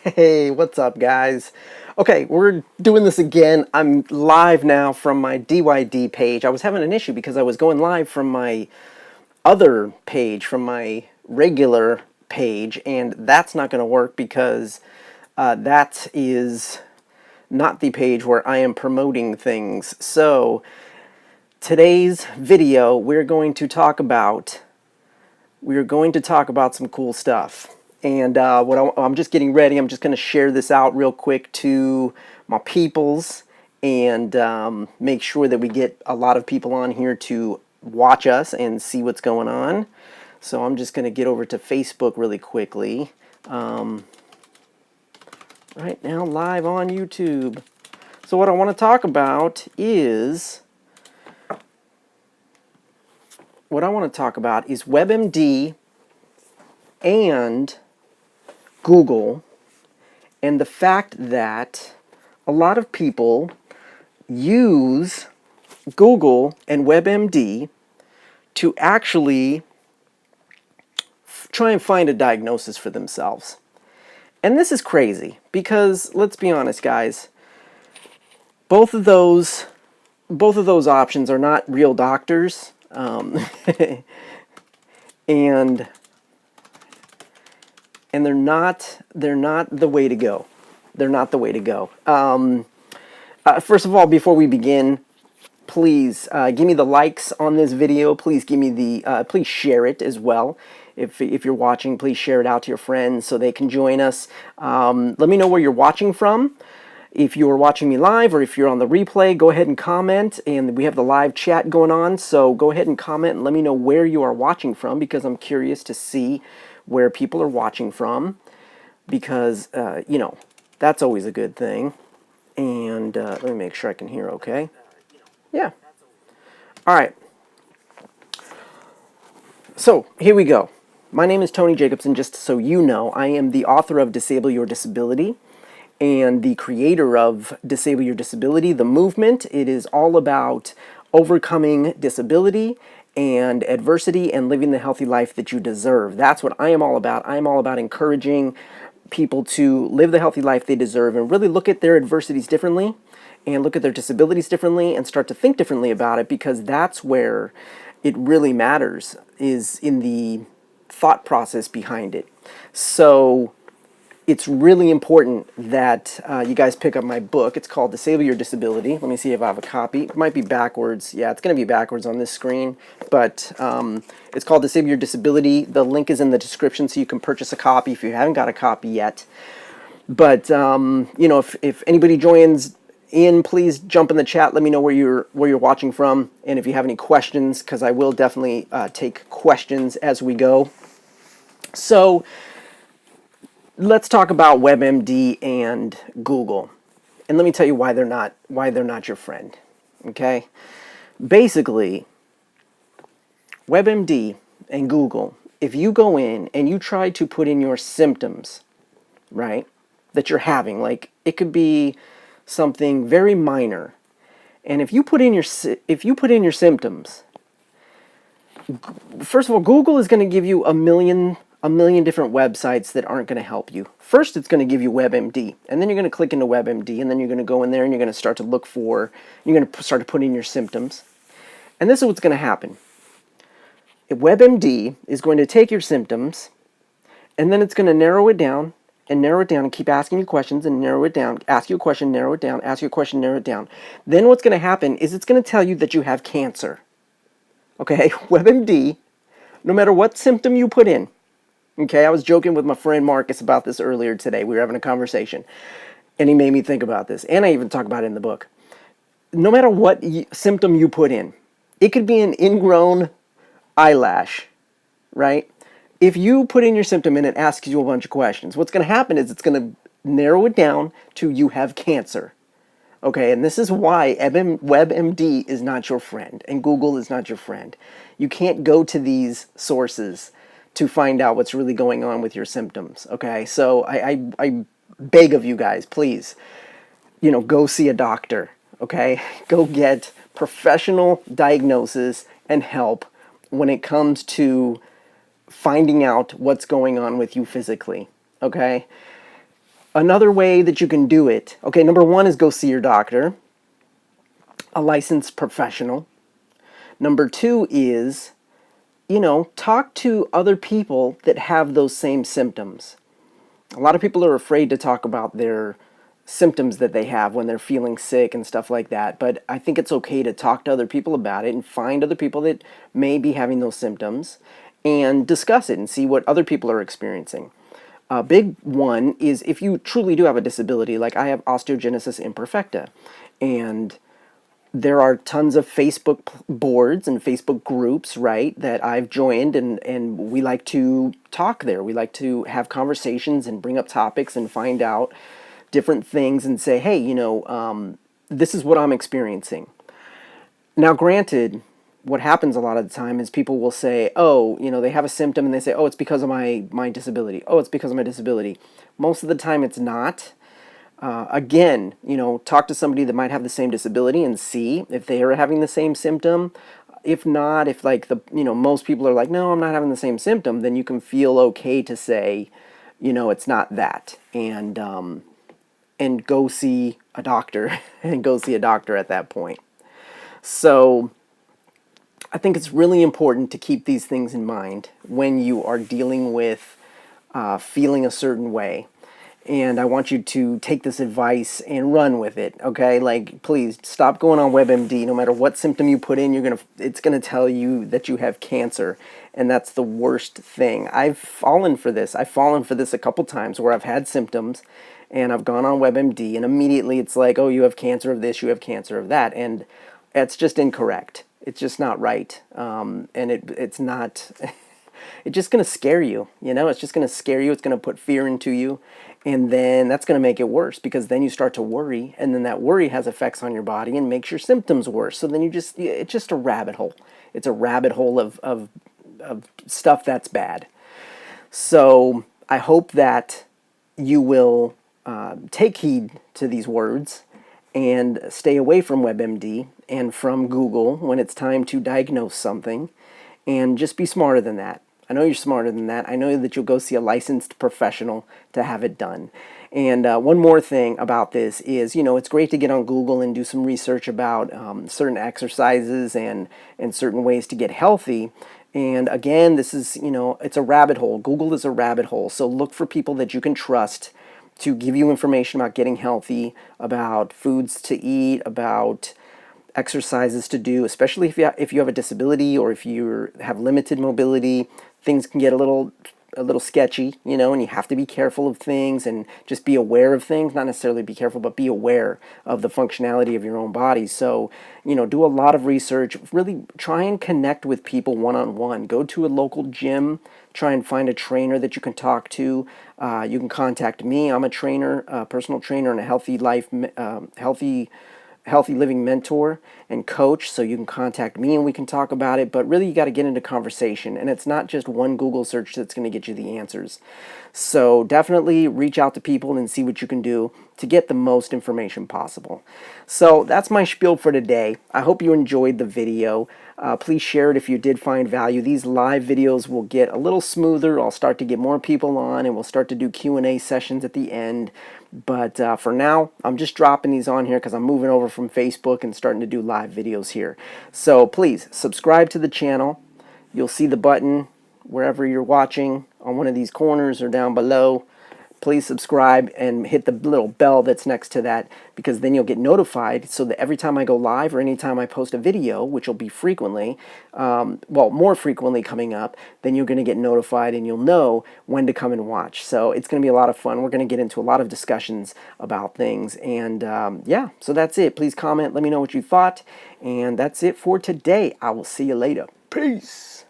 Hey, what's up, guys? Okay, we're doing this again. I'm live now from my DYD page. I was having an issue because I was going live from my other page, from my regular page, and that's not going to work because that is not the page where I am promoting things. So, today's video, we're going to talk about some cool stuff. And I'm just getting ready. I'm just going to share this out real quick to my peoples and make sure that we get a lot of people on here to watch us and see what's going on. So I'm just going to get over to Facebook really quickly. Right now, live on YouTube. So what I want to talk about is WebMD and Google, and the fact that a lot of people use Google and WebMD to actually try and find a diagnosis for themselves. And this is crazy because, let's be honest, guys, both of those options are not real doctors, and they're not the way to go. They're not the way to go. First of all, before we begin, please give me the likes on this video. Please give me please share it as well. If you're watching, please share it out to your friends so they can join us. Let me know where you're watching from. If you're watching me live or if you're on the replay, go ahead and comment. And we have the live chat going on, so go ahead and comment and let me know where you are watching from, because I'm curious to see where people are watching from, because, that's always a good thing. And let me make sure I can hear okay. Yeah. All right. So here we go. My name is Tony Jacobson. Just so you know, I am the author of Disable Your Disability and the creator of Disable Your Disability, the movement. It is all about overcoming disability and adversity and living the healthy life that you deserve. That's what I am all about. I am all about encouraging people to live the healthy life they deserve and really look at their adversities differently and look at their disabilities differently and start to think differently about it, because that's where it really matters, is in the thought process behind it. So it's really important that you guys pick up my book. It's called Disable Your Disability. Let me see if I have a copy. It might be backwards. Yeah, it's going to be backwards on this screen. But it's called Disable Your Disability. The link is in the description so you can purchase a copy if you haven't got a copy yet. But, if anybody joins in, please jump in the chat. Let me know where you're watching from. And if you have any questions, because I will definitely take questions as we go. So let's talk about WebMD and Google, and let me tell you why they're not your friend. Okay, basically, WebMD and Google, if you go in and you try to put in your symptoms, right, that you're having, like it could be something very minor, and if you put in your symptoms, first of all, Google is going to give you a million different websites that aren't going to help you. First, it's going to give you WebMD, and then you're going to click into WebMD, and then you're going to go in there and you're going to start to you're going to start to put in your symptoms. And this is what's going to happen. WebMD is going to take your symptoms, and then it's going to narrow it down and keep asking you questions and narrow it down, ask you a question, narrow it down, ask you a question, narrow it down. Then what's going to happen is it's going to tell you that you have cancer. Okay, WebMD, no matter what symptom you put in. Okay, I was joking with my friend Marcus about this earlier today. We were having a conversation, and he made me think about this, and I even talk about it in the book. No matter what symptom you put in, it could be an ingrown eyelash, right? If you put in your symptom and it asks you a bunch of questions, what's going to happen is it's going to narrow it down to you have cancer. Okay, and this is why WebMD is not your friend and Google is not your friend. You can't go to these sources to find out what's really going on with your symptoms. Okay, so I beg of you guys, please, go see a doctor. Okay, go get professional diagnosis and help when it comes to finding out what's going on with you physically. Okay, Another way that you can do it, okay, number one is go see your doctor, a licensed professional. Number two is, talk to other people that have those same symptoms. A lot of people are afraid to talk about their symptoms that they have when they're feeling sick and stuff like that. But I think it's okay to talk to other people about it and find other people that may be having those symptoms and discuss it and see what other people are experiencing. A big one is if you truly do have a disability, like I have osteogenesis imperfecta, and there are tons of Facebook boards and Facebook groups, right, that I've joined, and we like to talk there. We like to have conversations and bring up topics and find out different things and say, hey, this is what I'm experiencing. Now, granted, what happens a lot of the time is people will say, oh, they have a symptom and they say, oh, it's because of my disability. Oh, it's because of my disability. Most of the time it's not. Again, talk to somebody that might have the same disability and see if they are having the same symptom. If not, if like most people are like, no, I'm not having the same symptom, then you can feel okay to say, it's not that, and go see a doctor and go see a doctor at that point. So I think it's really important to keep these things in mind when you are dealing with feeling a certain way. And I want you to take this advice and run with it, okay? Like, please stop going on WebMD. No matter what symptom you put in, it's gonna tell you that you have cancer, and that's the worst thing. I've fallen for this. I've fallen for this a couple times where I've had symptoms, and I've gone on WebMD, and immediately it's like, oh, you have cancer of this, you have cancer of that, and it's just incorrect. It's just not right, and it's not. It's just going to scare you, It's just going to scare you. It's going to put fear into you. And then that's going to make it worse because then you start to worry. And then that worry has effects on your body and makes your symptoms worse. So then it's just a rabbit hole. It's a rabbit hole of stuff that's bad. So I hope that you will take heed to these words and stay away from WebMD and from Google when it's time to diagnose something. And just be smarter than that. I know you're smarter than that. I know that you'll go see a licensed professional to have it done. And one more thing about this is, it's great to get on Google and do some research about certain exercises and certain ways to get healthy. And again, this is, it's a rabbit hole. Google is a rabbit hole. So look for people that you can trust to give you information about getting healthy, about foods to eat, about exercises to do, especially if you have a disability or if you have limited mobility. Things can get a little sketchy, and you have to be careful of things and just be aware of things. Not necessarily be careful, but be aware of the functionality of your own body. So, do a lot of research. Really try and connect with people one-on-one. Go to a local gym. Try and find a trainer that you can talk to. You can contact me. I'm a trainer, a personal trainer, and a healthy living mentor and coach, so you can contact me and we can talk about it. But really, you got to get into conversation, and it's not just one Google search that's going to get you the answers. So definitely reach out to people and see what you can do to get the most information possible. So that's my spiel for today. I hope you enjoyed the video. Please share it if you did find value. These live videos will get a little smoother. I'll start to get more people on, and we'll start to do Q&A sessions at the end. But for now, I'm just dropping these on here because I'm moving over from Facebook and starting to do live videos here. So please subscribe to the channel. You'll see the button wherever you're watching on one of these corners or down below. Please subscribe and hit the little bell that's next to that, because then you'll get notified so that every time I go live or anytime I post a video, which will be frequently, more frequently coming up, then you're going to get notified and you'll know when to come and watch. So it's going to be a lot of fun. We're going to get into a lot of discussions about things. And yeah, so that's it. Please comment. Let me know what you thought. And that's it for today. I will see you later. Peace.